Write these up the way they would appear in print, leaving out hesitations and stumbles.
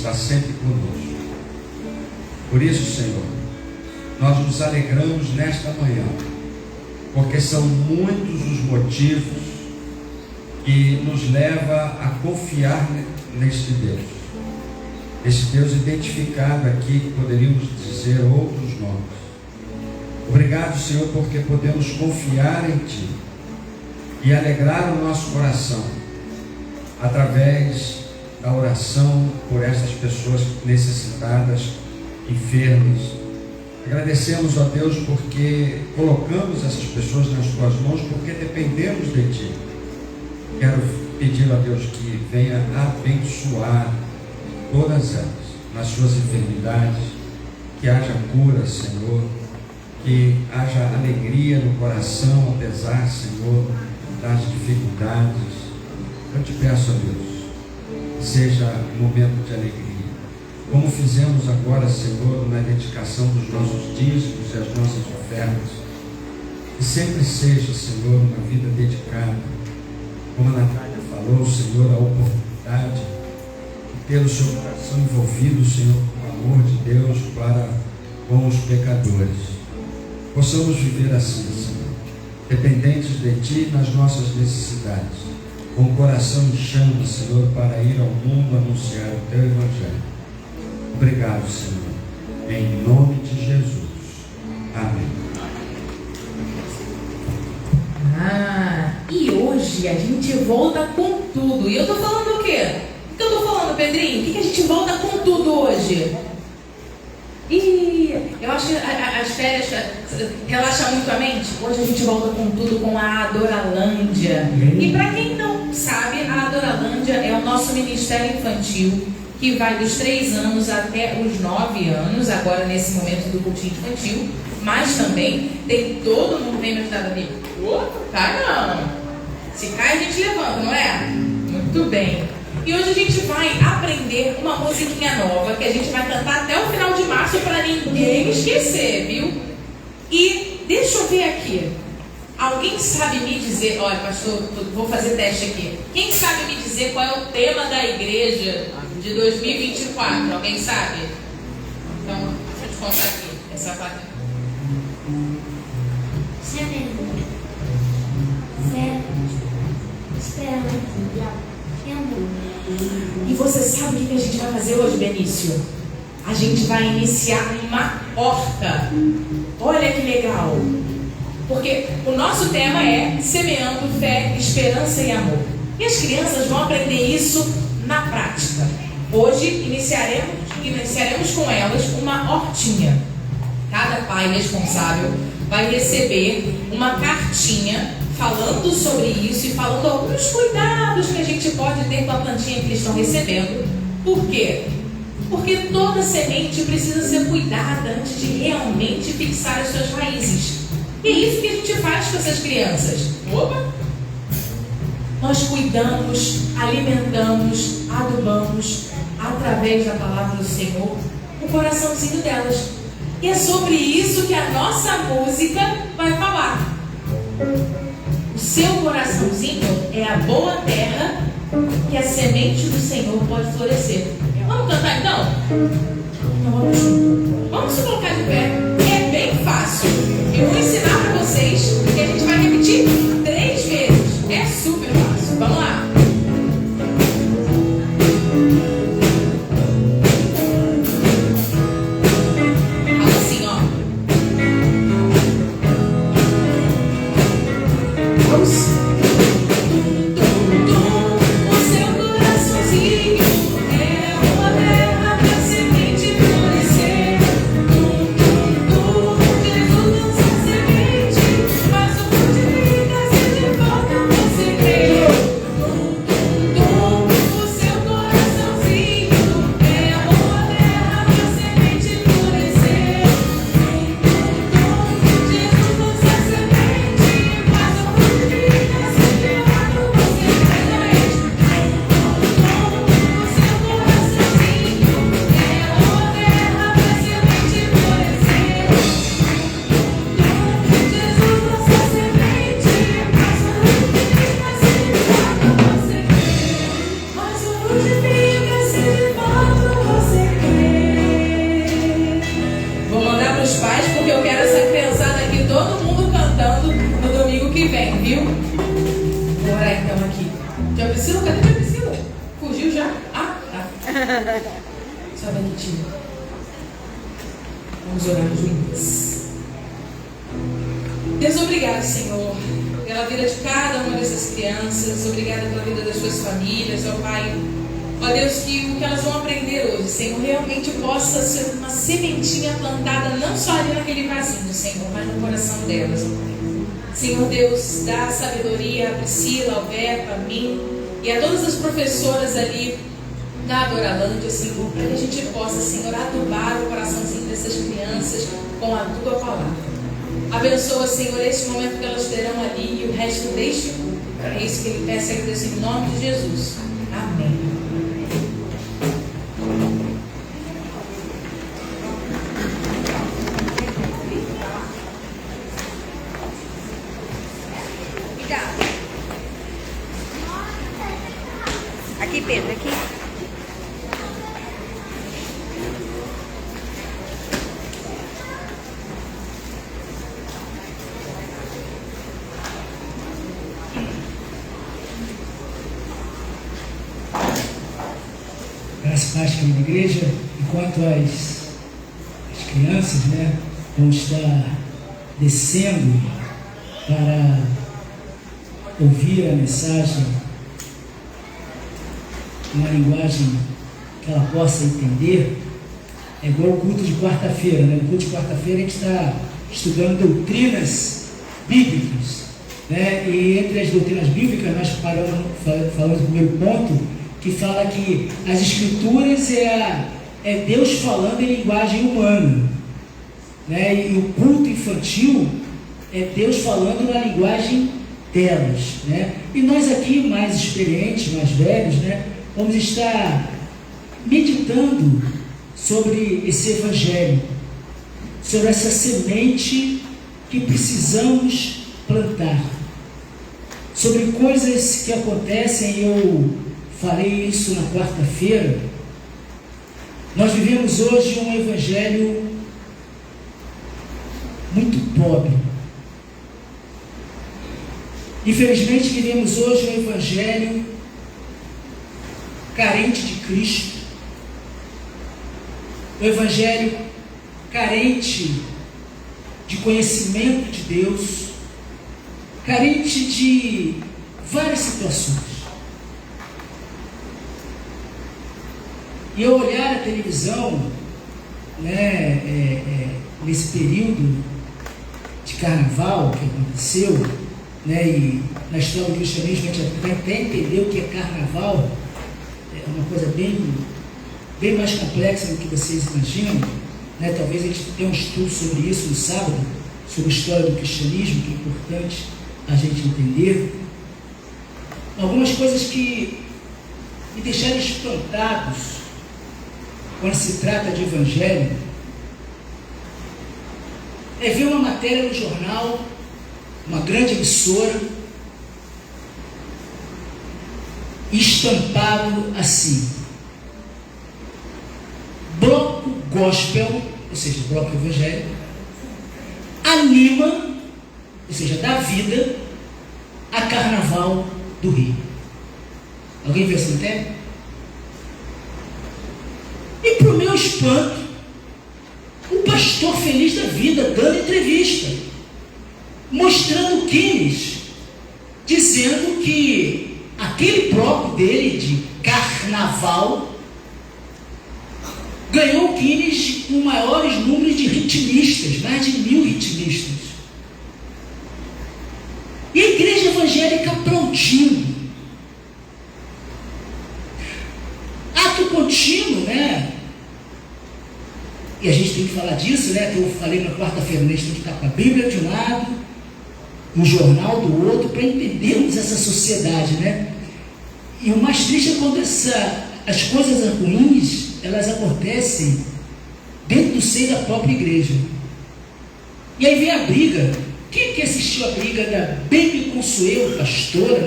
está sempre conosco. Por isso, Senhor, nós nos alegramos nesta manhã, porque são muitos os motivos que nos levam a confiar neste Deus. Esse Deus identificado aqui, que poderíamos dizer outros nomes. Obrigado, Senhor, porque podemos confiar em Ti e alegrar o nosso coração através da oração por essas pessoas necessitadas, enfermas. Agradecemos a Deus porque colocamos essas pessoas nas Tuas mãos, porque dependemos de Ti. Quero pedir a Deus que venha abençoar todas elas nas suas enfermidades, que haja cura, Senhor, que haja alegria no coração, apesar, Senhor, das dificuldades. Eu te peço, a Deus, seja um momento de alegria, como fizemos agora, Senhor, na dedicação dos nossos dízimos e as nossas ofertas, que sempre seja, Senhor, uma vida dedicada, como a Natália falou, Senhor, a oportunidade de ter o seu coração envolvido, Senhor, com o amor de Deus para com os pecadores. Possamos viver assim, Senhor, dependentes de Ti nas nossas necessidades, com o coração em chamas, Senhor, para ir ao mundo anunciar o Teu Evangelho. Obrigado, Senhor, em nome de Jesus. Amém. E hoje a gente volta com tudo. E eu tô falando o quê? O que eu tô falando, Pedrinho? O que a gente volta com tudo hoje? Eu acho que as férias relaxam muito a mente. Hoje a gente volta com tudo com a Adoralândia. E para quem não sabe, a Adoralândia é o nosso ministério infantil que vai dos 3 anos até os 9 anos, agora nesse momento do cultinho infantil. Mas também tem todo mundo, vem me ajudar ali. Cai não. Se cai a gente levanta, não é? Muito bem. E hoje a gente vai aprender uma musiquinha nova que a gente vai cantar até o final de março para ninguém esquecer, viu? E deixa eu ver aqui. Alguém sabe me dizer, olha, pastor, vou fazer teste aqui. Quem sabe me dizer qual é o tema da igreja de 2024? Alguém sabe? Então, deixa eu te contar aqui. Essa parte. E você sabe o que a gente vai fazer hoje, Benício? A gente vai iniciar uma horta. Olha que legal. Porque o nosso tema é semeando fé, esperança e amor. E as crianças vão aprender isso na prática. Hoje iniciaremos com elas uma hortinha. Cada pai responsável vai receber uma cartinha falando sobre isso e falando alguns cuidados que a gente pode ter com a plantinha que eles estão recebendo. Por quê? Porque toda semente precisa ser cuidada antes de realmente fixar as suas raízes. E é isso que a gente faz com essas crianças. Opa! Nós cuidamos, alimentamos, adubamos através da palavra do Senhor o coraçãozinho delas. E é sobre isso que a nossa música vai falar. O seu coraçãozinho é a boa terra que a semente do Senhor pode florescer. Vamos cantar então? Então vamos se colocar de pé. É bem fácil. Eu vou ensinar para vocês e a gente vai repetir 3 vezes. É super fácil. Vamos lá. Só bonitinho. Vamos orar juntos. Deus, obrigado, Senhor, pela vida de cada uma dessas crianças. Obrigado pela vida das suas famílias, ó Pai. Ó Deus, que o que elas vão aprender hoje, Senhor, realmente possa ser uma sementinha plantada não só ali naquele vasinho, Senhor, mas no coração delas, ó Pai. Senhor Deus, dá sabedoria a Priscila, ao Beto, a mim e a todas as professoras ali da Adoralândia, Senhor, para que a gente possa, Senhor, adubar o coraçãozinho dessas crianças com a tua palavra. Abençoa, Senhor, esse momento que elas terão ali e o resto deste culto. É isso que ele peça e agradece em nome de Jesus. Amém. Aqui, Pedro, aqui. Graças a Deus, querida igreja, enquanto as crianças, vão estar descendo para ouvir a mensagem uma linguagem que ela possa entender, é igual o culto de quarta-feira, No culto de quarta-feira a gente está estudando doutrinas bíblicas, E entre as doutrinas bíblicas nós falamos no primeiro ponto, que fala que as escrituras é Deus falando em linguagem humana, E o culto infantil é Deus falando na linguagem delas, E nós aqui, mais experientes, mais velhos, vamos estar meditando sobre esse evangelho, sobre essa semente que precisamos plantar, sobre coisas que acontecem. Eu falei isso na quarta-feira. Nós vivemos hoje um evangelho muito pobre. Infelizmente vivemos hoje um evangelho carente de Cristo, o evangelho carente de conhecimento de Deus, carente de várias situações. E eu olhar a televisão, nesse período de carnaval que aconteceu, e na história do cristianismo a gente até entendeu o que é carnaval. É uma coisa bem mais complexa do que vocês imaginam, Talvez a gente tenha um estudo sobre isso no sábado, sobre a história do cristianismo, que é importante a gente entender. Algumas coisas que me deixaram espantados quando se trata de evangelho é ver uma matéria no jornal, uma grande emissora, estampado assim: bloco gospel, ou seja, bloco evangélico, anima, ou seja, dá vida a Carnaval do Rio. Alguém viu essa matéria? E para o meu espanto, o pastor feliz da vida dando entrevista, mostrando Guinness, dizendo que aquele bloco dele de carnaval ganhou o Guinness com maiores números de ritmistas, mais de 1000 ritmistas. E a igreja evangélica aplaudindo. Ato contínuo, E a gente tem que falar disso, que eu falei na quarta-feira, a gente tem que estar com a Bíblia de um lado, o jornal do outro, para entendermos essa sociedade, E o mais triste é quando as coisas ruins, elas acontecem dentro do seio da própria igreja. E aí vem a briga. Quem que assistiu a briga da Baby Consuelo, pastora,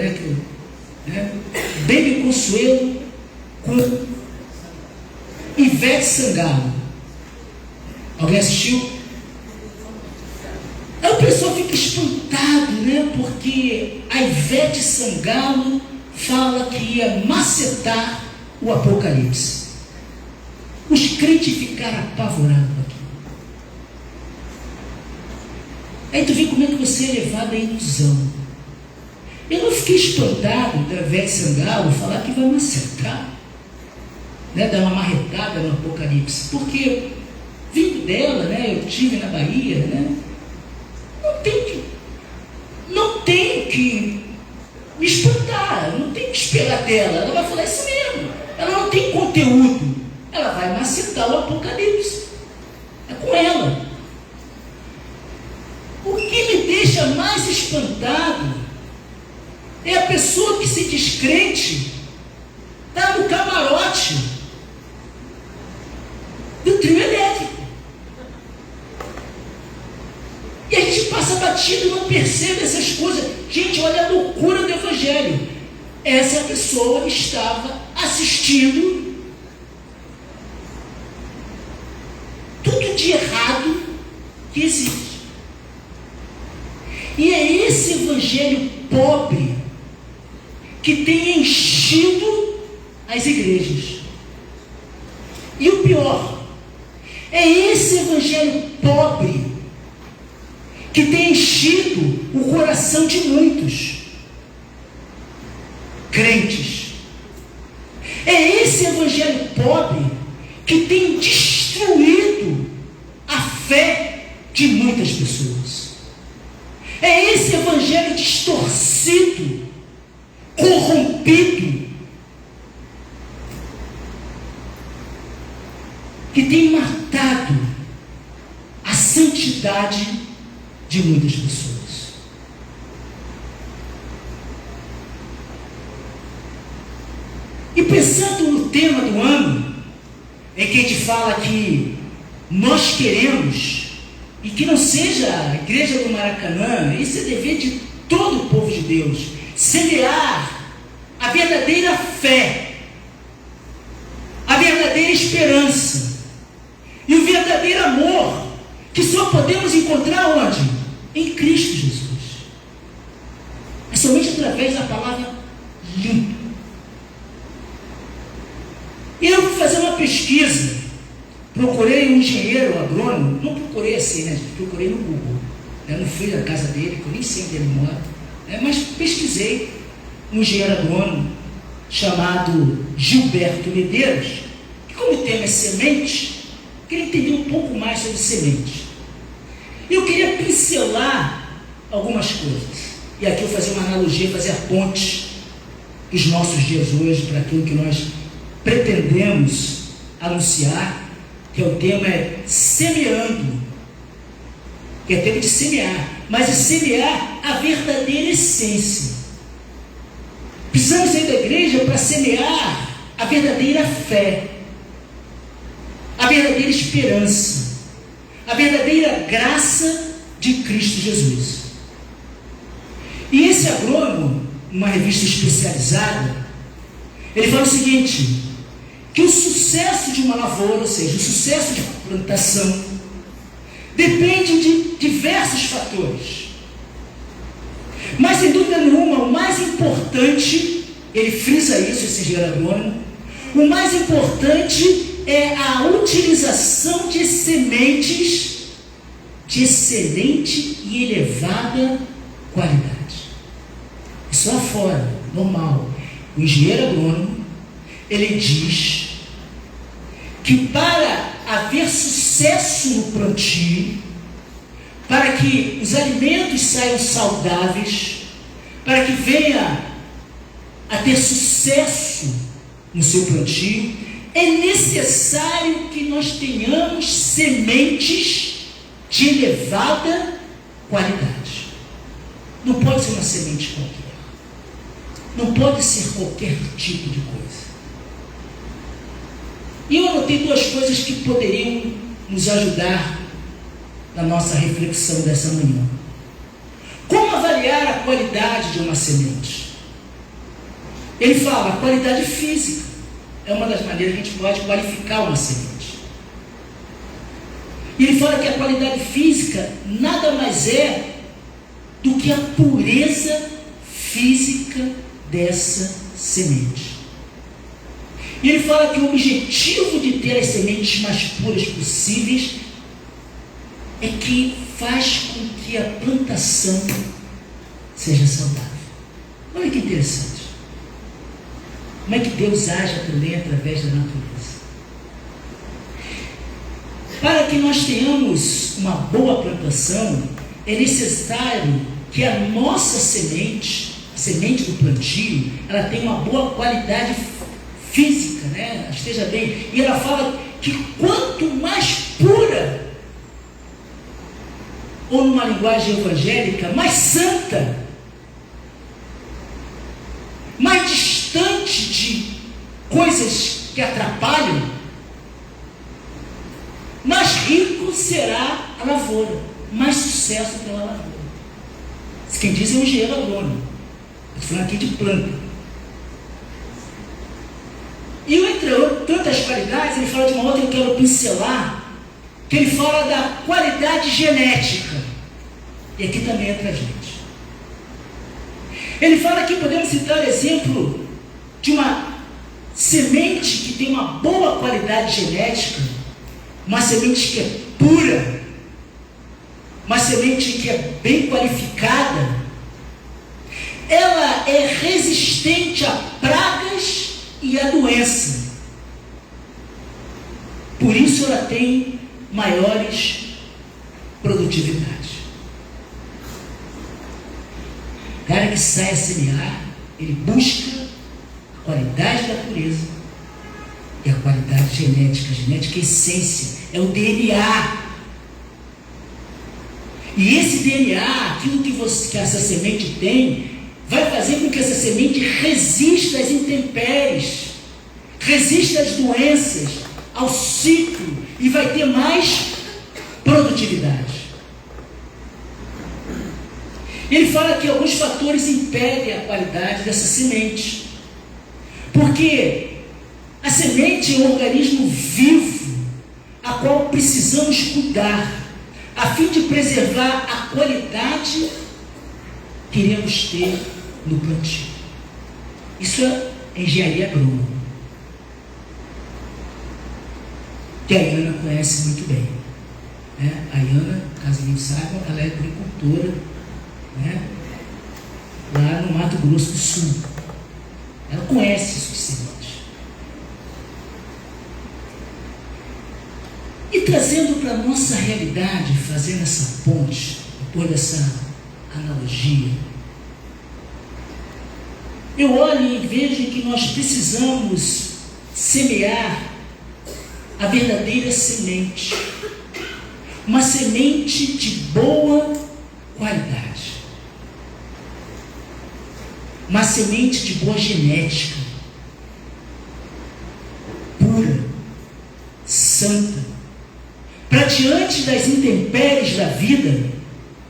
Baby Consuelo com Ivete Sangalo? Alguém assistiu? Aí o pessoal fica espantado, porque a Ivete Sangalo fala que ia macetar o Apocalipse. Os crentes ficaram apavorados com aquilo. Aí tu vê como é que você é levado à ilusão. Eu não fiquei espantado da Ivete Sangalo falar que vai me acertar, né, dar uma marretada no Apocalipse, porque vindo dela, né, eu estive na Bahia, né, não tem que me espantar, não tem que esperar dela, ela vai falar isso mesmo, ela não tem conteúdo, ela vai macetar o Apocalipse, é com ela. O que me deixa mais espantado é a pessoa que se diz crente, está no camarote do trio elétrico. E a gente passa batido e não percebe essas coisas. Gente, olha a loucura do Evangelho. Essa pessoa estava assistindo tudo de errado que existe. E é esse Evangelho pobre que tem enchido as igrejas. E o pior, é esse Evangelho pobre que tem enchido o coração de muitos crentes. É esse Evangelho pobre que tem destruído a fé de muitas pessoas. É esse Evangelho distorcido, corrompido, que tem matado a santidade de muitas pessoas. E pensando no tema do ano, em que a gente fala que nós queremos, e que não seja a igreja do Maracanã, isso é dever de todo o povo de Deus, semear a verdadeira fé, a verdadeira esperança e o verdadeiro amor, que só podemos encontrar onde? Em Cristo Jesus. É somente através da palavra limpa. E eu fui fazer uma pesquisa, procurei um engenheiro agrônomo, não procurei assim, né? Procurei no Google. Eu não fui na casa dele, que eu nem sei onde ele mora, mas pesquisei um engenheiro agrônomo chamado Gilberto Medeiros, que, como o tema é semente, queria entender um pouco mais sobre semente. Eu queria pincelar algumas coisas. E aqui eu fazer uma analogia, fazer a ponte dos nossos dias hoje para aquilo que nós pretendemos anunciar, que o tema é semeando, que é tempo de semear, mas é semear a verdadeira essência. Precisamos sair da igreja para semear a verdadeira fé, a verdadeira esperança, a verdadeira graça de Cristo Jesus. E esse agrônomo, uma revista especializada, ele fala o seguinte, que o sucesso de uma lavoura, ou seja, o sucesso de uma plantação, depende de diversos fatores. Mas, sem dúvida nenhuma, o mais importante, ele frisa isso, esse engenheiro agrônomo, o mais importante é a utilização de sementes de excelente e elevada qualidade. Isso lá fora, normal. O engenheiro agrônomo, ele diz que para haver sucesso no plantio, para que os alimentos saiam saudáveis, para que venha a ter sucesso no seu plantio, é necessário que nós tenhamos sementes de elevada qualidade. Não pode ser uma semente qualquer. Não pode ser qualquer tipo de coisa. E eu anotei duas coisas que poderiam nos ajudar na nossa reflexão dessa manhã. Como avaliar a qualidade de uma semente? Ele fala, a qualidade física é uma das maneiras que a gente pode qualificar uma semente. E ele fala que a qualidade física nada mais é do que a pureza física dessa semente. E ele fala que o objetivo de ter as sementes mais puras possíveis é que faz com que a plantação seja saudável. Olha que interessante. Como é que Deus age também através da natureza? Para que nós tenhamos uma boa plantação, é necessário que a nossa semente, a semente do plantio, ela tenha uma boa qualidade física, né? Esteja bem. E ela fala que quanto mais pura, ou numa linguagem evangélica, mais santa, mais distante de coisas que atrapalham, mais rico será a lavoura, mais sucesso terá a lavoura. Quem diz é um engenheiro agrônomo. Estou falando aqui de planta. E entre tantas qualidades, ele fala de uma outra que eu quero pincelar, que ele fala da qualidade genética. E aqui também entra a gente. Ele fala que podemos citar o exemplo de uma semente que tem uma boa qualidade genética, uma semente que é pura, uma semente que é bem qualificada. Ela é resistente a pragas e a doença. Por isso ela tem maiores produtividades. O cara que sai a semear, ele busca a qualidade da pureza e a qualidade genética. A genética é essência, é o DNA. E esse DNA, aquilo que essa semente tem, vai fazer com que essa semente resista às intempéries, resista às doenças, ao ciclo, e vai ter mais produtividade. Ele fala que alguns fatores impedem a qualidade dessa semente, porque a semente é um organismo vivo, a qual precisamos cuidar, a fim de preservar a qualidade que iremos ter no plantio. Isso é engenharia agrônoma, que a Iana conhece muito bem, né? A Iana, caso não saiba, ela é agricultora, né? Lá no Mato Grosso do Sul. Ela conhece isso de sementes. E trazendo para a nossa realidade, fazendo essa ponte, depois dessa analogia, eu olho e vejo que nós precisamos semear a verdadeira semente, uma semente de boa qualidade, uma semente de boa genética, pura, santa, para diante das intempéries da vida,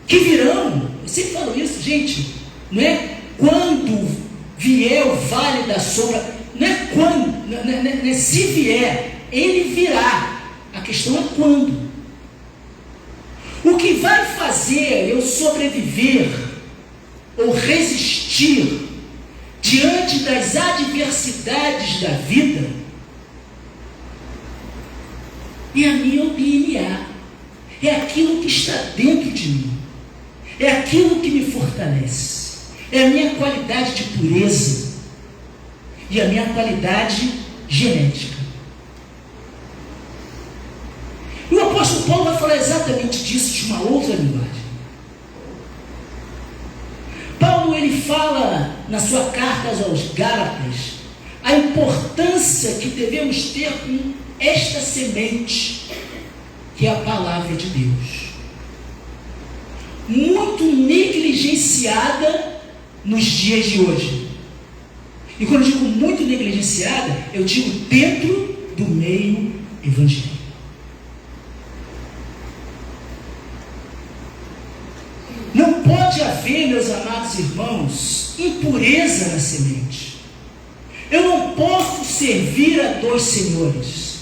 que virão. Eu sempre falo isso, gente, não é quando vier o vale da sombra, não é quando, não é se vier, ele virá. A questão é quando. O que vai fazer eu sobreviver ou resistir diante das adversidades da vida é a minha DNA, é aquilo que está dentro de mim, é aquilo que me fortalece, é a minha qualidade de pureza e a minha qualidade genética. E o apóstolo Paulo vai falar exatamente disso de uma outra linguagem. Paulo, ele fala na sua carta aos Gálatas a importância que devemos ter com esta semente, que é a palavra de Deus, muito negligenciada nos dias de hoje. E quando eu digo muito negligenciada, eu digo dentro do meio evangélico. Não pode haver, meus amados irmãos, impureza na semente. Eu não posso servir a dois senhores.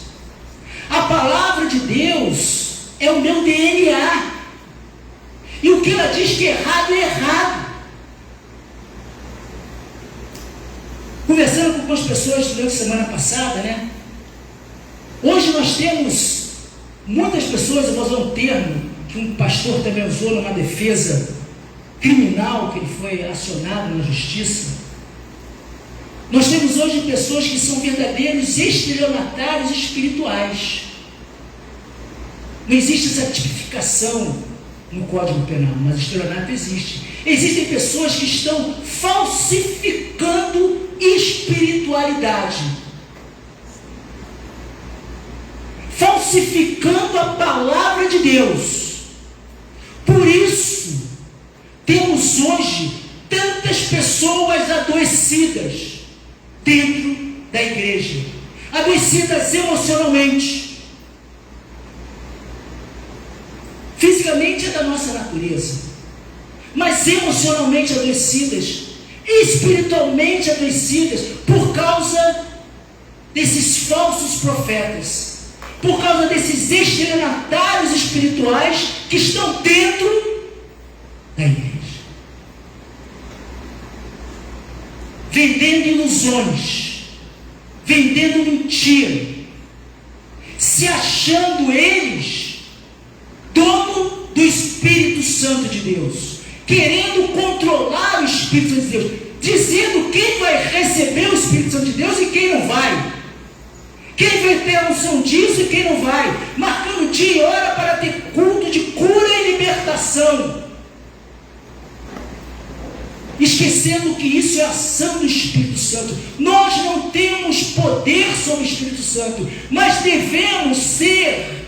A palavra de Deus é o meu DNA. E o que ela diz que é errado, é errado. Conversando com algumas pessoas durante a semana passada, né? Hoje nós temos muitas pessoas, eu vou usar um termo que um pastor também usou numa defesa criminal, que ele foi acionado na justiça. Nós temos hoje pessoas que são verdadeiros estelionatários espirituais. Não existe essa tipificação no Código Penal, mas estelionato existe. Existem pessoas que estão falsificando espiritualidade, falsificando a palavra de Deus. Por isso, temos hoje tantas pessoas adoecidas dentro da igreja, adoecidas emocionalmente. Fisicamente é da nossa natureza, mas emocionalmente adoecidas, espiritualmente adoecidas, por causa desses falsos profetas, por causa desses estelionatários espirituais que estão dentro da igreja, vendendo ilusões, vendendo mentira, se achando eles dono do Espírito Santo de Deus, querendo controlar o Espírito Santo de Deus, dizendo quem vai receber o Espírito Santo de Deus e quem não vai, quem vai ter a unção disso e quem não vai, marcando dia e hora para ter culto de cura e libertação, esquecendo que isso é ação do Espírito Santo. Nós não temos poder sobre o Espírito Santo, mas devemos ser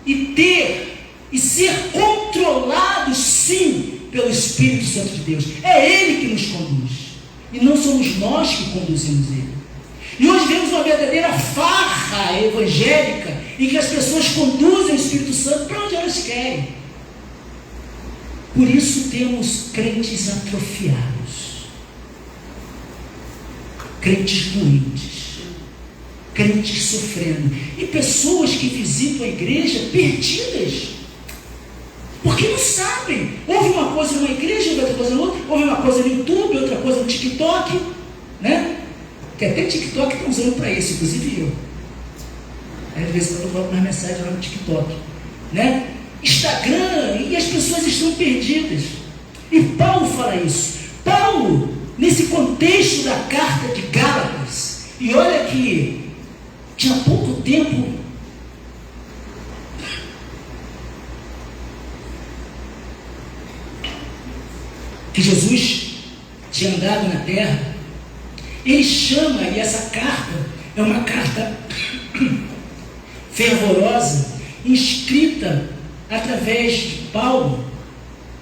e ter e ser controlados sim pelo Espírito Santo de Deus. É Ele que nos conduz e não somos nós que conduzimos Ele. E hoje vemos uma verdadeira farra evangélica em que as pessoas conduzem o Espírito Santo para onde elas querem. Por isso temos crentes atrofiados, crentes doentes, crentes sofrendo, e pessoas que visitam a igreja perdidas, porque não sabem. Houve uma coisa numa igreja, outra coisa na outra, houve uma coisa no YouTube, outra coisa no TikTok, né? Que até TikTok estão usando para isso, inclusive eu. Às vezes eu coloco mais mensagem lá no TikTok, né? Instagram, e as pessoas estão perdidas. E Paulo fala isso. Paulo, nesse contexto da carta de Gálatas, e olha que tinha pouco tempo que Jesus tinha andado na terra, ele chama, e essa carta é uma carta fervorosa, escrita através de Paulo,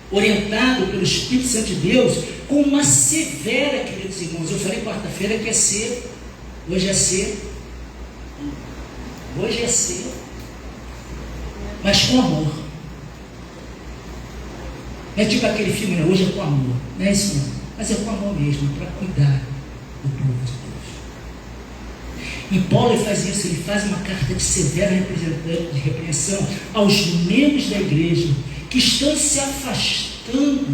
orientado pelo Espírito Santo de Deus, com uma severa, queridos irmãos. Eu falei quarta-feira que é ser, hoje é ser, mas com amor. Não é tipo aquele filme, né? Hoje é com amor, não é isso não, mas é com amor mesmo, para cuidar do povo de Deus. E Paulo ele faz isso, ele faz uma carta de severa repreensão aos membros da igreja que estão se afastando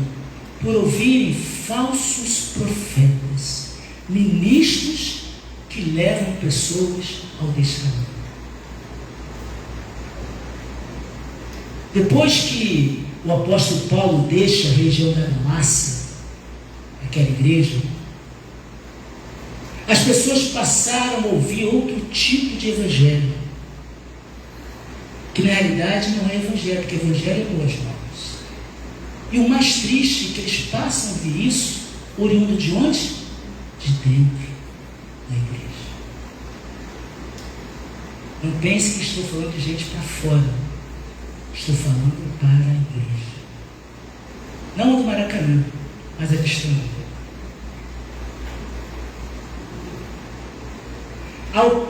por ouvirem falsos profetas, ministros que levam pessoas ao descaminho. Depois que o apóstolo Paulo deixa a região da Galácia, aquela igreja, as pessoas passaram a ouvir outro tipo de evangelho, que na realidade não é evangelho, porque evangelho é boas novas. E o mais triste é que eles passam a ouvir isso, oriundo de onde? De dentro da igreja. Não pense que estou falando de gente para fora, estou falando para a igreja. Não a do Maracanã, mas a de Istambul.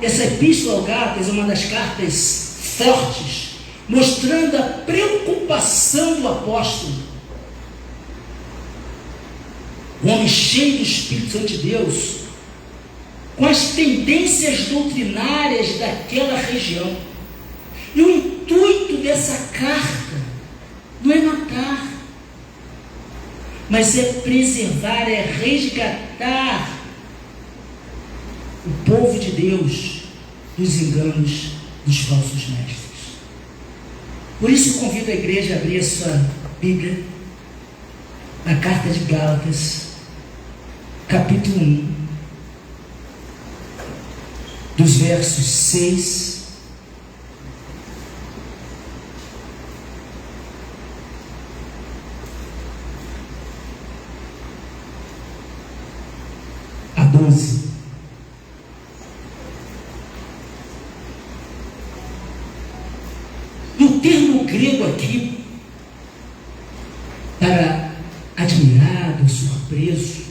Essa epístola ao Gálatas é uma das cartas fortes, mostrando a preocupação do apóstolo, o homem cheio do Espírito Santo de Deus, com as tendências doutrinárias daquela região. E o intuito dessa carta não é matar, mas é preservar, é resgatar o povo de Deus dos enganos dos falsos mestres. Por isso convido a igreja a abrir a sua Bíblia na carta de Gálatas, capítulo 1, dos versos 6 a 12. E o termo grego aqui, para admirado, surpreso,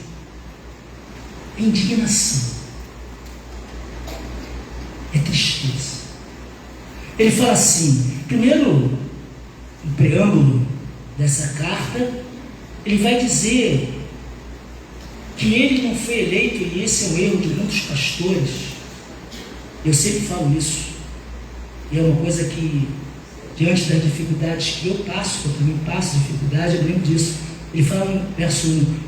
é indignação, é tristeza. Ele fala assim, primeiro, no preâmbulo dessa carta, ele vai dizer que ele não foi eleito, e esse é um erro de muitos pastores. Eu sempre falo isso, e é uma coisa que, diante das dificuldades que eu passo, que eu também passo dificuldade, eu lembro disso. Ele fala no verso 1,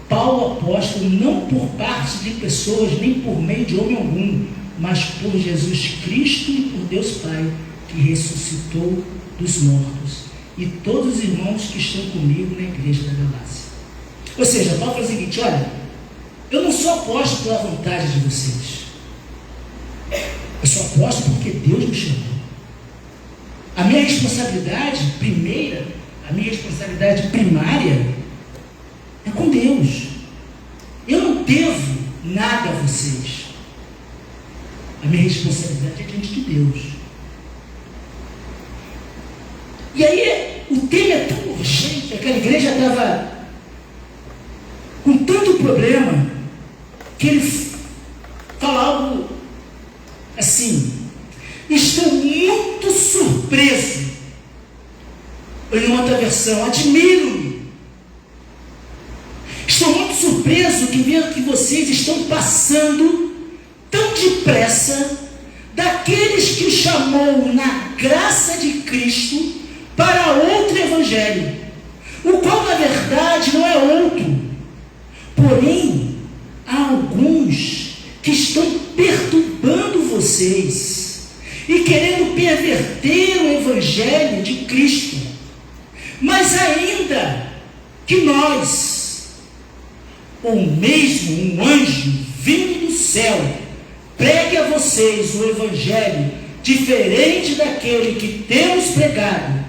Paulo apóstolo, não por parte de pessoas, nem por meio de homem algum, mas por Jesus Cristo e por Deus Pai, que ressuscitou dos mortos, e todos os irmãos que estão comigo na igreja da Galácia. Ou seja, Paulo fala o seguinte, olha, eu não sou apóstolo pela vontade de vocês, eu sou apóstolo porque Deus me chamou. A minha responsabilidade primeira, a minha responsabilidade primária é com Deus. Eu não devo nada a vocês. A minha responsabilidade é diante de Deus. E aí o tema é tão urgente, aquela igreja estava com tanto problema, que ele fala algo assim, estou muito surpreso. Ou em outra versão, admiro-me. Estou muito surpreso que vejo que vocês estão passando tão depressa daqueles que o chamou na graça de Cristo para outro evangelho, o qual na verdade não é outro. Porém, há alguns que estão perturbando vocês e querendo perverter o evangelho de Cristo. Mas ainda que nós, ou mesmo um anjo vindo do céu, pregue a vocês o evangelho diferente daquele que temos pregado,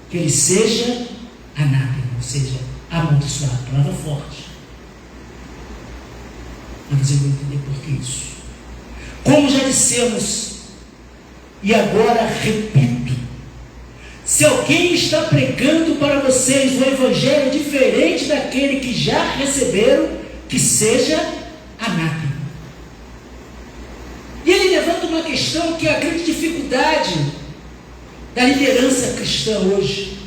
que ele seja anátema, ou seja, amaldiçoado, palavra forte. Mas eu vou entender por que isso. Como já dissemos, e agora repito, se alguém está pregando para vocês o evangelho diferente daquele que já receberam, que seja anátema. E ele levanta uma questão que é a grande dificuldade da liderança cristã hoje,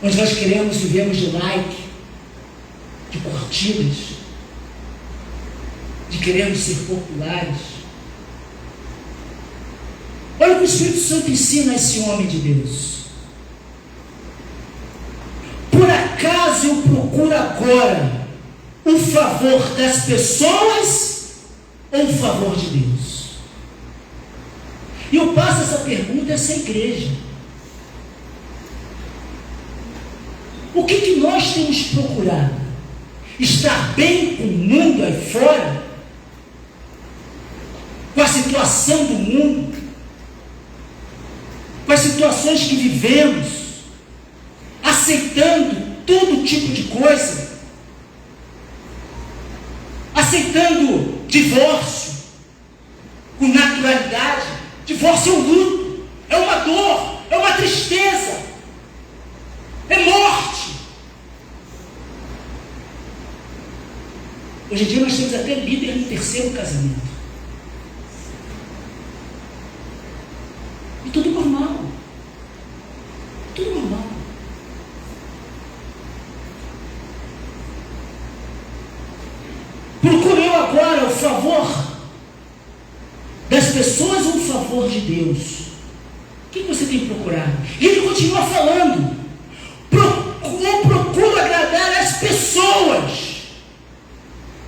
onde nós vivemos de like, de curtidas, de queremos ser populares. Olha o que o Espírito Santo ensina a esse homem de Deus. Por acaso eu procuro agora o favor das pessoas ou o favor de Deus? E eu passo essa pergunta a essa igreja. O que nós temos procurado? Estar bem com o mundo aí fora? Com a situação do mundo? Com as situações que vivemos? Aceitando todo tipo de coisa? Aceitando divórcio com naturalidade? Divórcio é um luto, é uma dor, é uma tristeza, é morte. Hoje em dia nós temos até líder no terceiro casamento. E tudo normal. Tudo normal. Procuro eu agora o favor das pessoas ou o favor de Deus? O que você tem procurado? E ele continua falando. Eu procuro agradar as pessoas.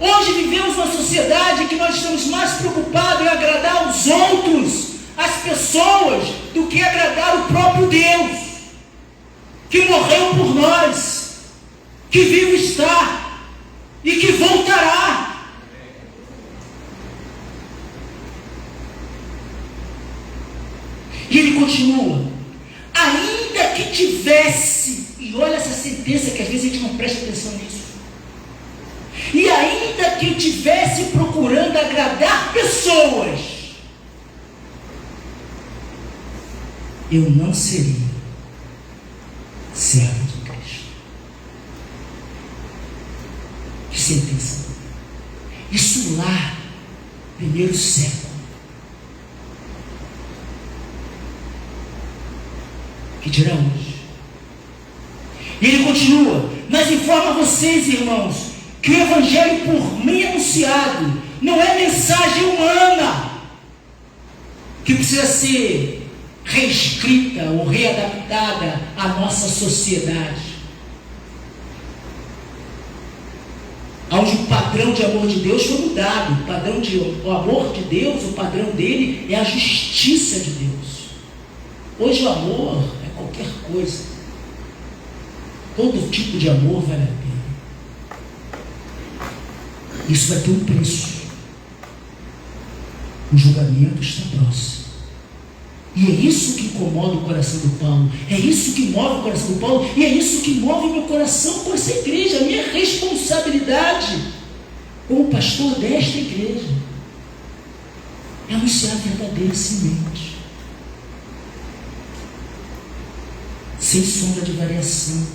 Hoje vivemos uma sociedade que nós estamos mais preocupados em agradar os outros, as pessoas, do que agradar o próprio Deus, que morreu por nós, que vivo está e que voltará. E ele continua: ainda que tivesse, e olha essa sentença que às vezes a gente não presta atenção nisso, e ainda que eu estivesse procurando agradar pessoas, eu não seria servo de Cristo. Que sentença! Isso lá, primeiro século. Que dirá hoje? E ele continua: mas informa a vocês, irmãos, que o evangelho por mim anunciado não é mensagem humana, que precisa ser reescrita ou readaptada à nossa sociedade, onde o padrão de amor de Deus foi mudado. O amor de Deus, o padrão dele é a justiça de Deus. Hoje o amor é qualquer coisa. Todo tipo de amor vale a pena. Isso vai ter um preço. O julgamento está próximo. E é isso que incomoda o coração do Paulo. É isso que move o coração do Paulo. E é isso que move o meu coração com essa igreja. A minha responsabilidade como pastor desta igreja é anunciar a verdadeira semente, sem sombra de variação.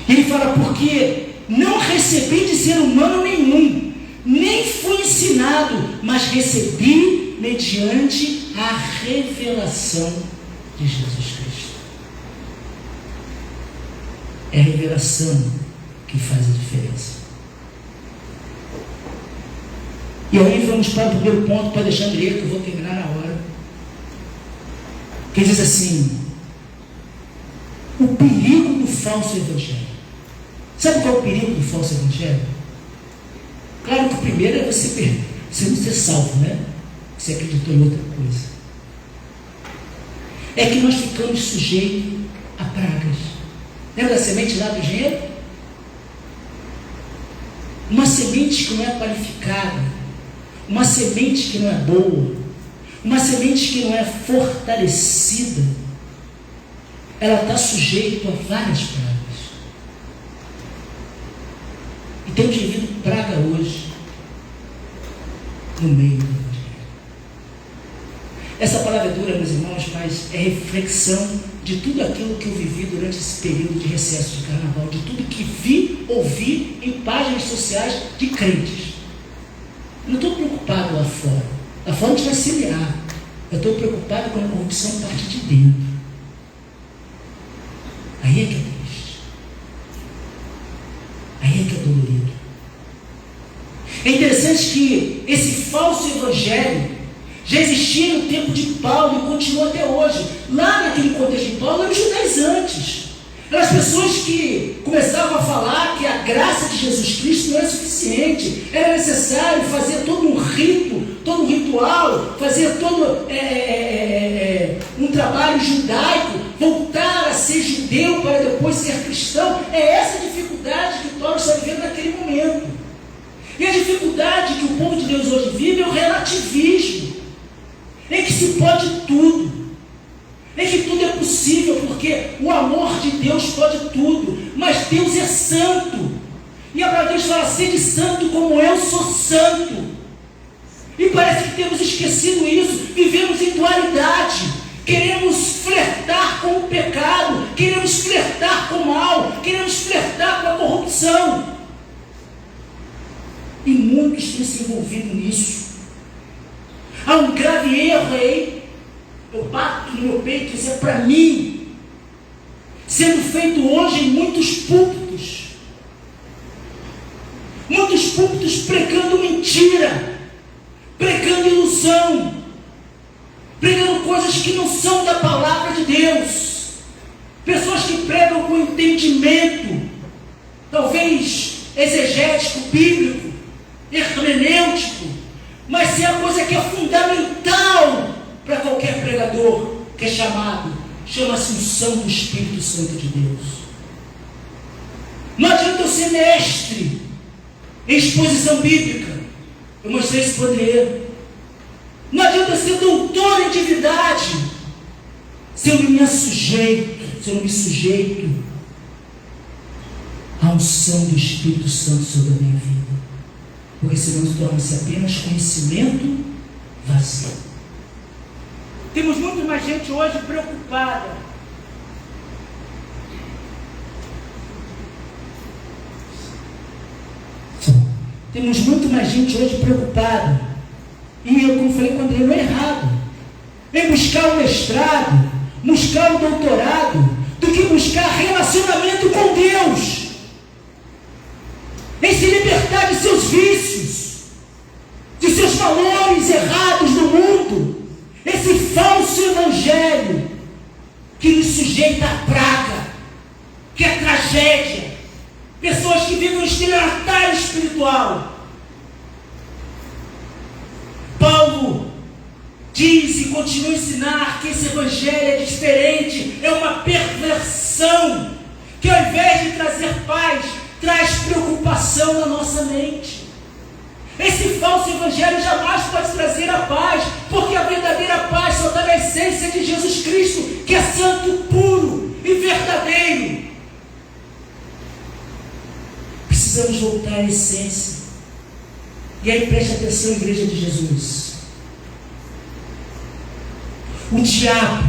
Ele fala: porque não recebi de ser humano nenhum, nem fui ensinado, mas recebi mediante a revelação de Jesus Cristo. É a revelação que faz a diferença. E aí vamos para o primeiro ponto, para deixar de ler, que eu vou terminar na hora. Que diz assim: o perigo do falso evangelho. Sabe qual é o perigo do falso evangelho? Claro que o primeiro é você não ser salvo, né? Você acreditou em outra coisa. É que nós ficamos sujeitos a pragas. Lembra da semente lá do engenheiro? Uma semente que não é qualificada, uma semente que não é boa, uma semente que não é fortalecida, ela está sujeita a várias pragas. E temos vivido praga hoje no meio do evangelho. Essa palavra é dura, meus irmãos, mas é reflexão de tudo aquilo que eu vivi durante esse período de recesso de carnaval, de tudo que vi, ouvi em páginas sociais de crentes. Eu não estou preocupado lá fora. Lá fora a gente vai semear. Eu estou preocupado quando a corrupção parte de dentro. Aí é que é triste. Aí é que é dolorido. É interessante que esse falso evangelho já existia no tempo de Paulo e continua até hoje. Lá naquele contexto de Paulo, eram os judaizantes. Eram as pessoas que começavam a falar que a graça de Jesus Cristo não era suficiente. Era necessário fazer todo um rito, todo um ritual, fazer todo um trabalho judaico, voltar a ser judeu para depois ser cristão. É essa dificuldade que Paulo está vivendo naquele momento. E a dificuldade que o povo de Deus hoje vive é o relativismo, em que se pode tudo, em que tudo é possível, porque o amor de Deus pode tudo, mas Deus é santo, e a palavra de Deus fala: sede santo como eu sou santo. E parece que temos esquecido isso, vivemos em dualidade, queremos flertar com o pecado, queremos flertar com o mal, queremos flertar com a corrupção, e muitos têm se envolvido nisso. Há um grave erro aí, eu bato no meu peito, isso é para mim, sendo feito hoje em muitos púlpitos pregando mentira, pregando ilusão, pregando coisas que não são da palavra de Deus, pessoas que pregam com entendimento, talvez exegético, bíblico, hermenêutico, mas sim a coisa que é fundamental para qualquer pregador que é chamado. Chama-se unção do Espírito Santo de Deus. Não adianta eu ser mestre em exposição bíblica. Eu mostrei esse poder. Não adianta eu ser doutor em divindade se eu não me sujeito à unção do Espírito Santo sobre a minha vida. Porque senão torna-se apenas conhecimento vazio. Temos muito mais gente hoje preocupada e eu, como falei com o André, não é errado em buscar o mestrado, buscar o doutorado, do que buscar relacionamento com Deus, em se libertar de seus vícios, de seus valores errados do mundo, esse falso evangelho que nos sujeita à praga, que é tragédia, pessoas que vivem um estelionatário espiritual. Paulo diz e continua a ensinar que esse evangelho é diferente, é uma perversão, que ao invés de trazer paz, traz preocupação na nossa mente. Esse falso evangelho jamais pode trazer a paz, porque a verdadeira paz só está na essência de Jesus Cristo, que é santo, puro e verdadeiro. Precisamos voltar à essência. E aí preste atenção, igreja de Jesus. O diabo,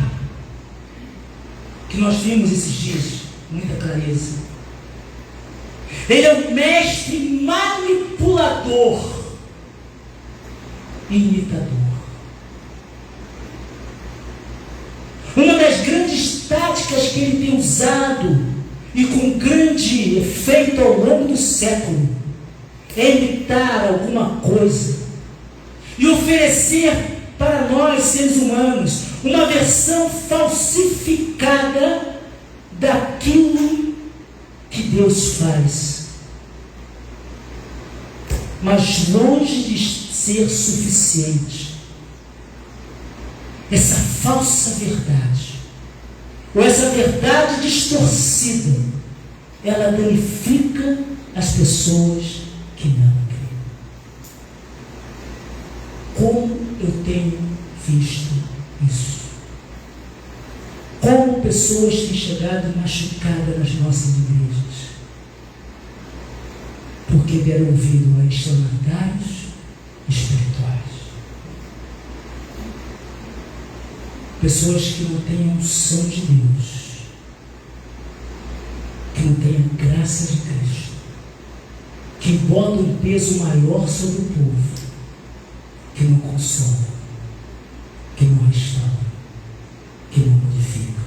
que nós vimos esses dias, com muita clareza, ele é um mestre manipulador e imitador. Uma das grandes táticas que ele tem usado, e com grande efeito ao longo do século, é imitar alguma coisa e oferecer para nós, seres humanos, uma versão falsificada daquilo que Deus faz, mas longe de ser suficiente. Essa falsa verdade, ou essa verdade distorcida, ela danifica as pessoas que não creem. Como eu tenho visto isso? Como pessoas têm chegado machucadas nas nossas igrejas, porque deram ouvido a estelionatários espirituais. Pessoas que não têm a unção de Deus, que não têm a graça de Cristo, que botam um peso maior sobre o povo, que não consolam, que não restauram, que não modifica.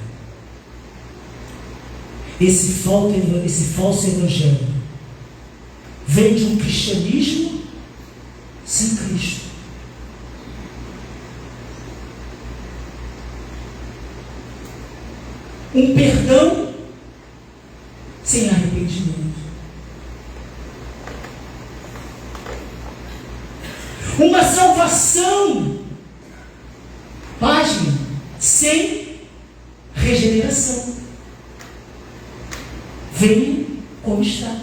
Esse falso evangelho vem de um cristianismo sem Cristo. Um perdão sem arrependimento. Uma salvação, pasme, sem regeneração. Venha como está.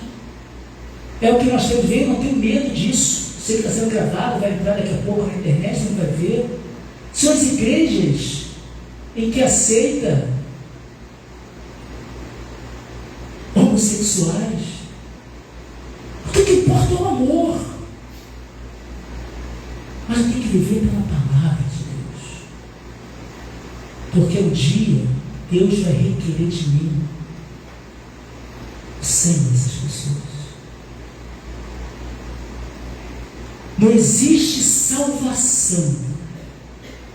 É o que nós temos vendo, não tenho medo disso. Sei que está sendo gravado, vai entrar daqui a pouco na internet, não vai ver. São as igrejas em que aceita homossexuais. O que importa é o amor. Mas tem que viver pela palavra de Deus. Porque um dia Deus vai requerer de mim o sangue dessas pessoas. Não existe salvação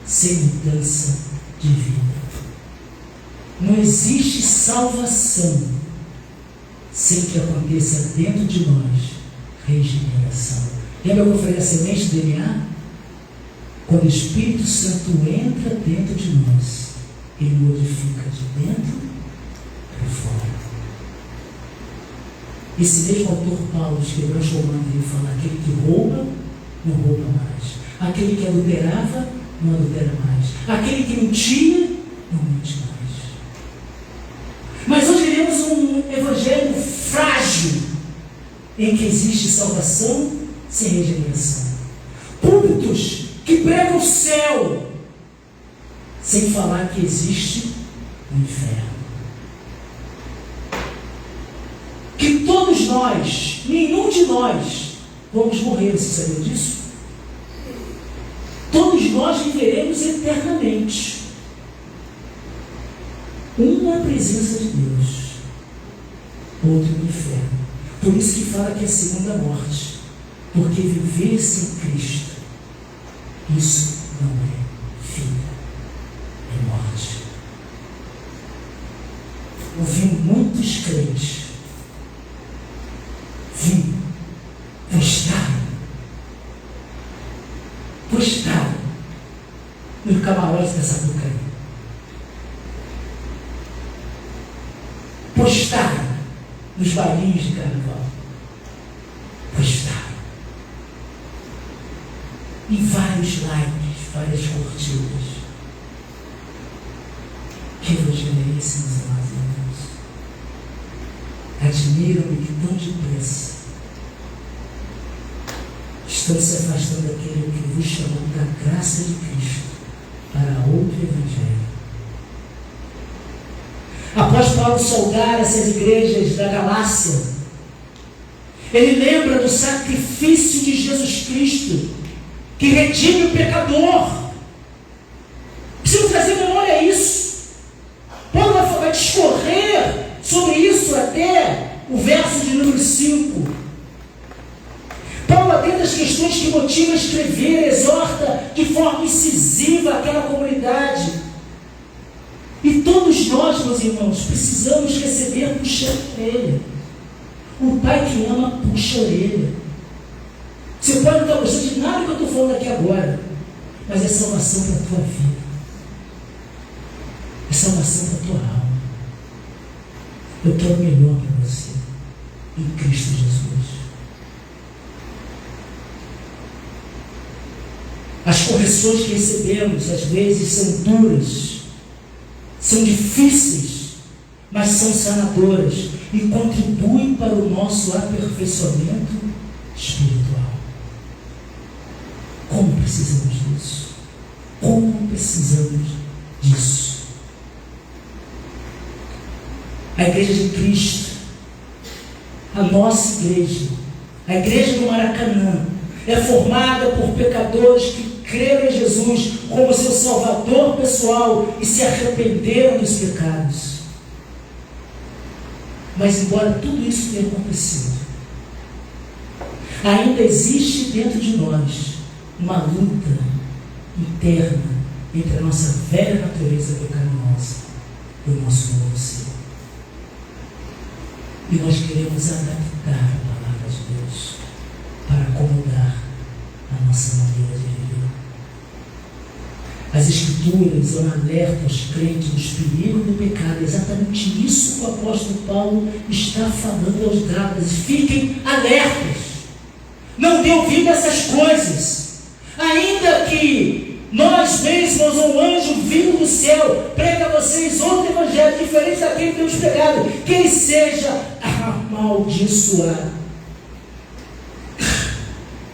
sem mudança de vida. Não existe salvação sem que aconteça dentro de nós regeneração. Lembra que eu falei da semente do DNA? Quando o Espírito Santo entra dentro de nós, ele modifica de dentro para fora. Esse mesmo autor Paulo escreveu transformando ele fala: aquele que rouba, não rouba mais. Aquele que adulterava, não adultera mais. Aquele que mentia, não mente mais. Mas hoje vivemos um evangelho frágil, em que existe salvação sem regeneração. Púlpitos que pregam o céu, sem falar que existe o inferno. Que todos nós, nenhum de nós, vamos morrer, você sabia disso? Todos nós viveremos eternamente. Um na presença de Deus, outro no inferno. Por isso que fala que é a segunda morte. Porque viver sem Cristo, isso não é vida, é morte. Ouvi muitos crentes postaram no camarote dessa boca aí. Postaram nos bailinhos de carnaval. Postaram. E vários likes, várias curtidas. Que evangelho é esse, meus amados irmãos? Admiram-me que tão depressa estão se afastando daquele que vos chamou da graça de Cristo para outro evangelho. Após Paulo saudar essas igrejas da Galácia, ele lembra do sacrifício de Jesus Cristo, que redime o pecador. Preciso trazer memória a isso. Paulo vai discorrer sobre isso até o verso de número 5. Paulo atenta às questões que motivam a escrever, exorta de forma incisiva aquela comunidade. E todos nós, meus irmãos, precisamos receber puxando a orelha. O pai que ama puxa a orelha. Você pode não estar gostando de nada que eu estou falando aqui agora, mas é salvação para a tua vida. É salvação para a tua alma. Eu quero o melhor para você, em Cristo Jesus. As correções que recebemos, às vezes, são duras, são difíceis, mas são sanadoras e contribuem para o nosso aperfeiçoamento espiritual. Como precisamos disso? Como precisamos disso? A Igreja de Cristo, a nossa igreja, a Igreja do Maracanã, é formada por pecadores que creram em Jesus como seu Salvador pessoal e se arrependeram dos pecados. Mas embora tudo isso tenha acontecido, ainda existe dentro de nós uma luta interna entre a nossa velha natureza pecaminosa e o nosso novo ser. E nós queremos adaptar a palavra de Deus para acomodar a nossa maneira de viver. As Escrituras dão alerta aos crentes dos perigos do pecado. É exatamente isso que o apóstolo Paulo está falando aos Gálatas. Fiquem alertas. Não dê ouvido a essas coisas. Ainda que nós mesmos, ou um anjo vindo do céu, pregue a vocês outro evangelho diferente daquele que temos pregado, que ele seja amaldiçoado.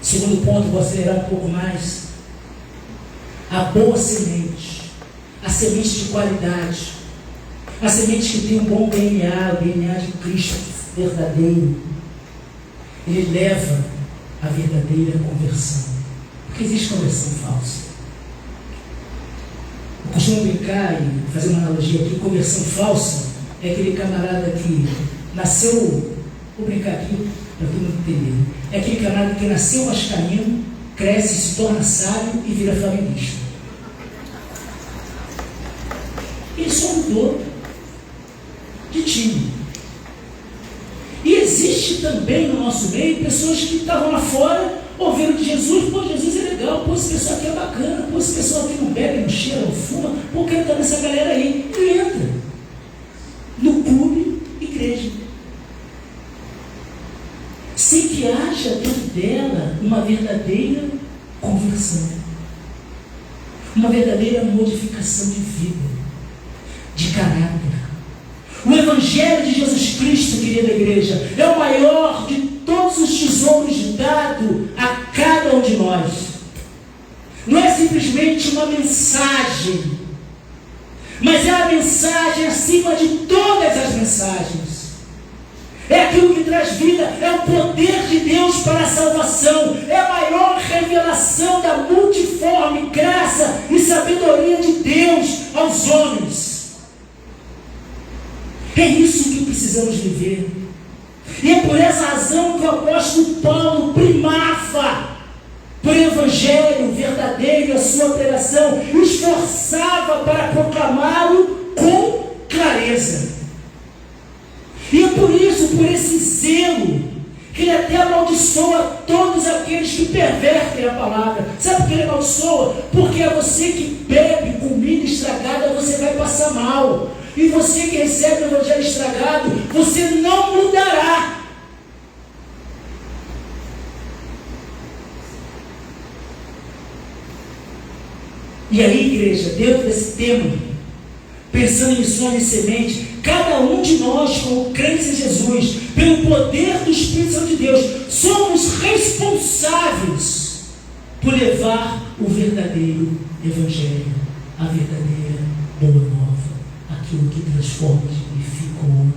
Segundo ponto, vou acelerar um pouco mais. A boa semente, a semente de qualidade, a semente que tem um bom DNA, o DNA de Cristo verdadeiro, ele leva a verdadeira conversão. Porque existe conversão falsa. Eu costumo brincar e fazer uma analogia aqui. Conversão falsa é aquele camarada que nasceu, vou brincar aqui para todo mundo entender, é aquele camarada que nasceu vascaíno, cresce, se torna sábio e vira flamenguista. Ele só mudou de time. E existe também no nosso meio pessoas que estavam lá fora ouvindo de Jesus. Pô, Jesus é legal, pô, esse pessoal aqui é bacana, pô, esse pessoal aqui não bebe, não cheira, não fuma, pô, quero estar nessa galera aí. E entra no clube igreja. uma verdadeira conversão, uma verdadeira modificação de vida, de caráter. O Evangelho de Jesus Cristo, querida igreja, é o maior de todos os tesouros dado a cada um de nós. Não é simplesmente uma mensagem, mas é a mensagem acima de todas as mensagens. É aquilo que traz vida, é o poder de Deus para a salvação, é a maior revelação da multiforme graça e sabedoria de Deus aos homens. É isso que precisamos viver. E é por essa razão que o apóstolo Paulo primava por evangelho verdadeiro, a sua pregação, esforçava para proclamá-lo com clareza. E é por isso, por esse zelo, que ele até amaldiçoa todos aqueles que pervertem a palavra. Sabe por que ele amaldiçoa? Porque é você que bebe comida estragada, você vai passar mal. E você que recebe o evangelho estragado, você não mudará. E aí, igreja, dentro desse tema, pensando em missões de semente, cada um de nós, como crentes em Jesus, pelo poder do Espírito Santo de Deus, somos responsáveis por levar o verdadeiro evangelho, a verdadeira boa nova, aquilo que transforma e dignifica o homem.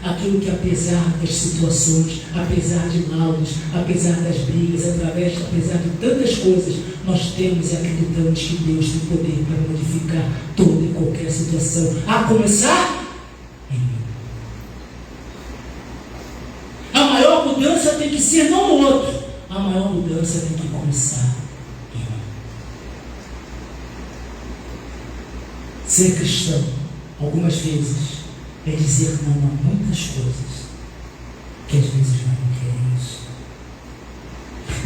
Aquilo que, apesar das situações, apesar de laudos, apesar das brigas, apesar de tantas coisas, nós temos e acreditamos que Deus tem poder para modificar toda e qualquer situação, a começar em mim. A maior mudança tem que ser não no outro, a maior mudança tem que começar em mim. Ser cristão, algumas vezes, é dizer não a muitas coisas que às vezes não querem isso.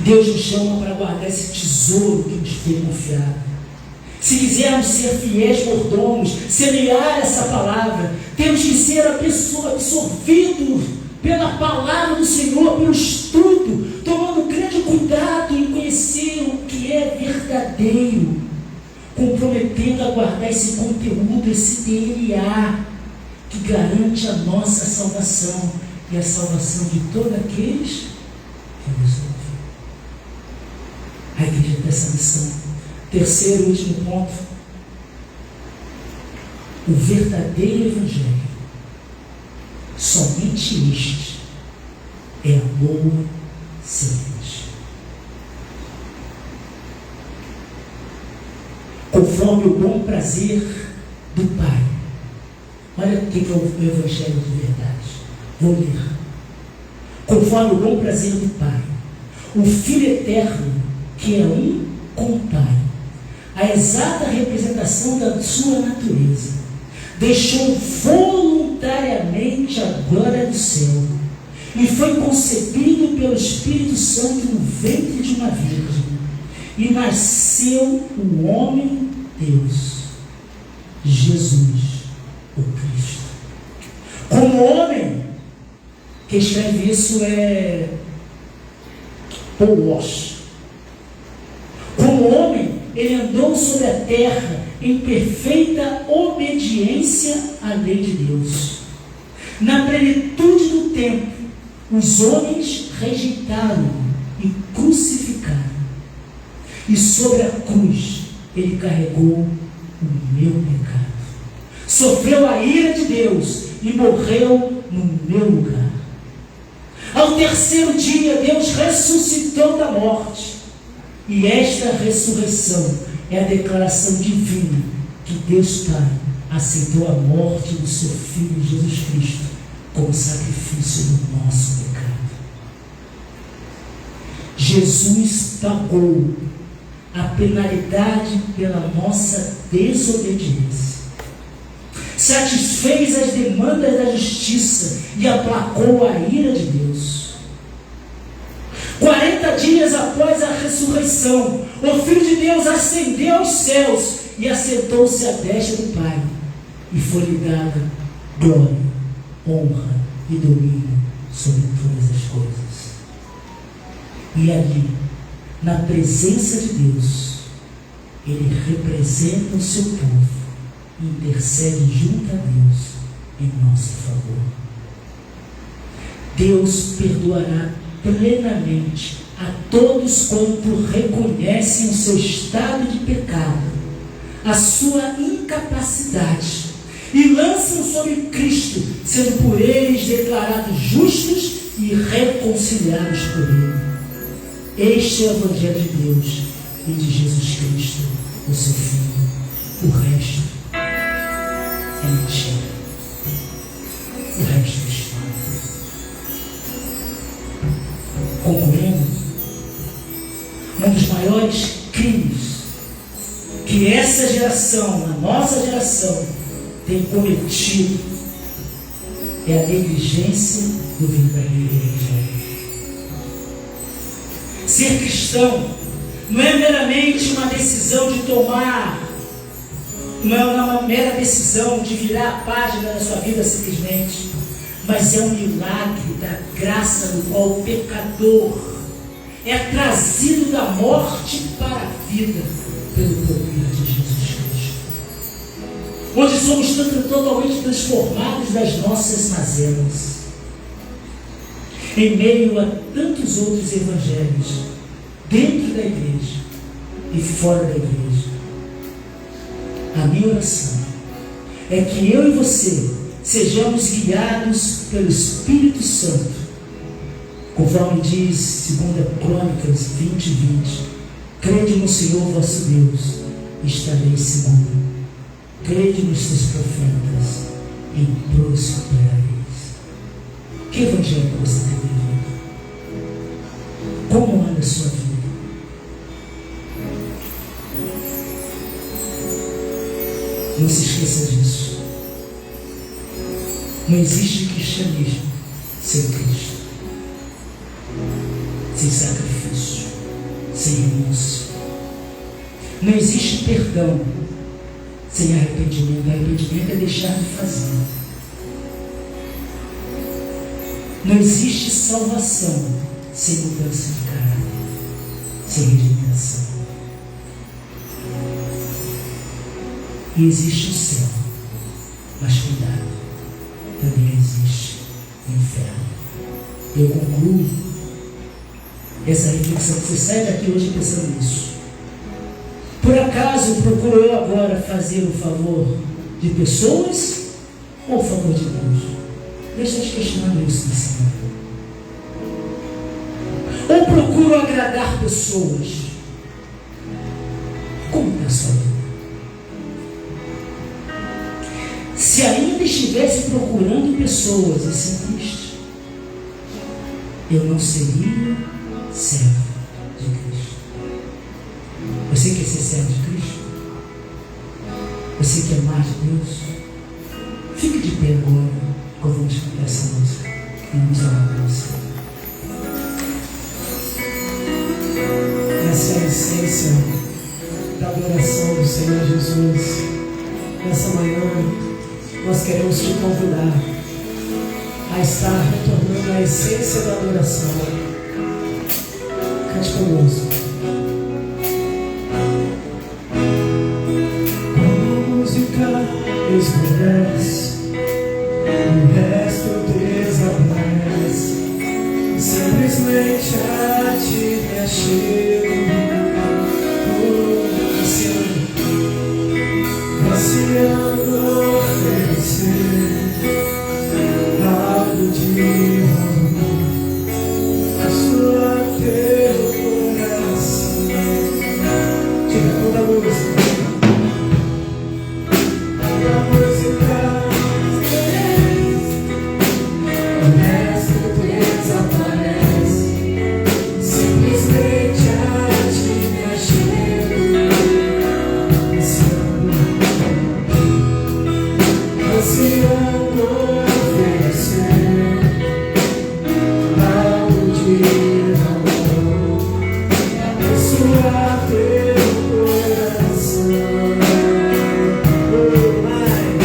Deus nos chama para guardar esse tesouro que nos foi confiado. Se quisermos ser fiéis mordomos, semear essa palavra, temos que ser a pessoa absorvido pela palavra do Senhor, pelo estudo, tomando grande cuidado em conhecer o que é verdadeiro, comprometendo a guardar esse conteúdo, esse DNA, que garante a nossa salvação e a salvação de todos aqueles que nos ouvem. A igreja tem essa missão. Terceiro e último ponto: o verdadeiro evangelho, somente este é a boa semente. Conforme o bom prazer do Pai. Olha o que é o evangelho de verdade. Vou ler. Conforme o bom prazer do Pai, o Filho eterno, que é um com o Pai, a exata representação da sua natureza, deixou voluntariamente a glória do céu e foi concebido pelo Espírito Santo no ventre de uma virgem, e nasceu o homem Deus, Jesus, o Cristo. Como homem, quem escreve isso é Paul Walsh. Como homem, ele andou sobre a terra em perfeita obediência à lei de Deus. Na plenitude do tempo, os homens rejeitaram e crucificaram. E sobre a cruz, ele carregou o meu pecado. Sofreu a ira de Deus e morreu no meu lugar. Ao terceiro dia, Deus ressuscitou da morte. E esta ressurreição é a declaração divina que Deus Pai aceitou a morte do seu Filho Jesus Cristo como sacrifício do nosso pecado. Jesus pagou a penalidade pela nossa desobediência, satisfez as demandas da justiça e aplacou a ira de Deus. 40 dias após a ressurreição, o Filho de Deus ascendeu aos céus e assentou-se à destra do Pai, e foi-lhe dada glória, honra e domínio sobre todas as coisas. E ali na presença de Deus, ele representa o seu povo e intercede junto a Deus em nosso favor. Deus perdoará plenamente a todos quanto reconhecem o seu estado de pecado, a sua incapacidade, e lançam sobre Cristo, sendo por eles declarados justos e reconciliados por Ele. Este é o Evangelho de Deus e de Jesus Cristo, o seu Filho. O resto é mentira. O resto é história. Concluindo, um dos maiores crimes que essa geração, a nossa geração, tem cometido é a negligência do verdadeiro evangelho. Ser cristão não é meramente uma decisão de tomar, não é uma mera decisão de virar a página da sua vida simplesmente, mas é um milagre da graça no qual o pecador é trazido da morte para a vida pelo poder de Jesus Cristo, onde somos totalmente transformados das nossas mazelas, em meio a tantos outros evangelhos, dentro da igreja e fora da igreja. A minha oração é que eu e você sejamos guiados pelo Espírito Santo, conforme diz 2 Crônicas 20:20. Crede no Senhor vosso Deus e estareis seguro. Crede nos seus profetas e prosperareis. Que evangelho você tem vivido? Como anda a sua vida? Não se esqueça disso. Não existe cristianismo sem Cristo, sem sacrifício, sem renúncia. Não existe perdão sem arrependimento. Arrependimento é deixar de fazer. Não existe salvação sem mudança de caráter, sem regeneração. E existe o céu, mas cuidado, também existe o inferno. Eu concluo essa reflexão. Você sai daqui hoje pensando nisso. Por acaso procuro eu agora fazer o favor de pessoas ou o favor de Deus? Deixa eu te questionar isso nessa manhã. Ou procuro agradar pessoas? Como está a sua vida? Se ainda estivesse procurando pessoas e sem Cristo, eu não seria servo de Cristo. Você quer ser servo de Cristo? Você quer mais de Deus? Fique de pé agora, quando vamos cantar essa música. Vamos orar para você. Essa é a essência da adoração do Senhor Jesus. Nessa manhã, nós queremos te convidar a estar retornando à essência da adoração. Cante conosco. Quando a música escurece, o resto desaparece, simplesmente a ti me achego, ansiando oferecer algo de amor, sua teu coração. Tira toda a música. Toda a música, o resto desaparece, simplesmente a ti me achego, ansiando oferecer algo de amor, abençoar teu coração. Oh, mais.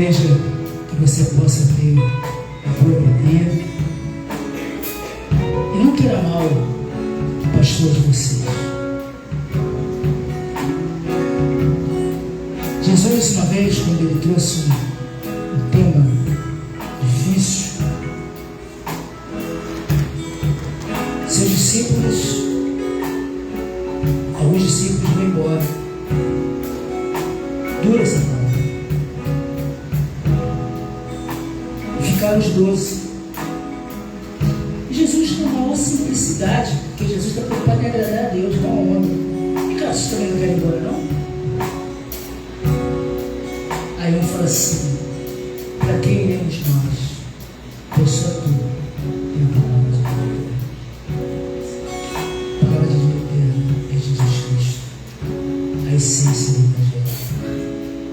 igreja, que você possa ter a boa ideia e não queira mal do pastor de vocês. Jesus, uma vez, quando ele trouxe um tema difícil, seus discípulos, alguns discípulos vão embora. Dura essa palavra. E ficaram os 12. E Jesus, na maior simplicidade, porque Jesus está preocupado em agradar a Deus, não a onda. E cara, vocês também não querem ir embora, não? Aí um fala assim: para quem iremos nós? Pois só tu tem a palavra de vida. A palavra de vida eterna é Jesus Cristo, a essência do Evangelho.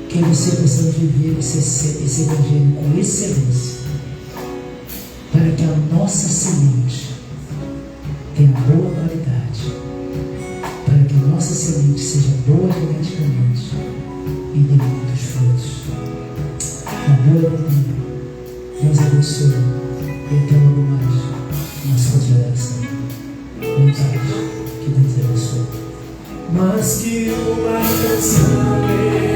Que você possa viver esse Evangelho com excelência, para que a nossa semente tenha boa qualidade, para que a nossa semente seja boa geneticamente e dê muitos frutos. Uma boa vida. Deus abençoe e até logo mais na sua geração. Em paz, que Deus abençoe. Mas que uma canção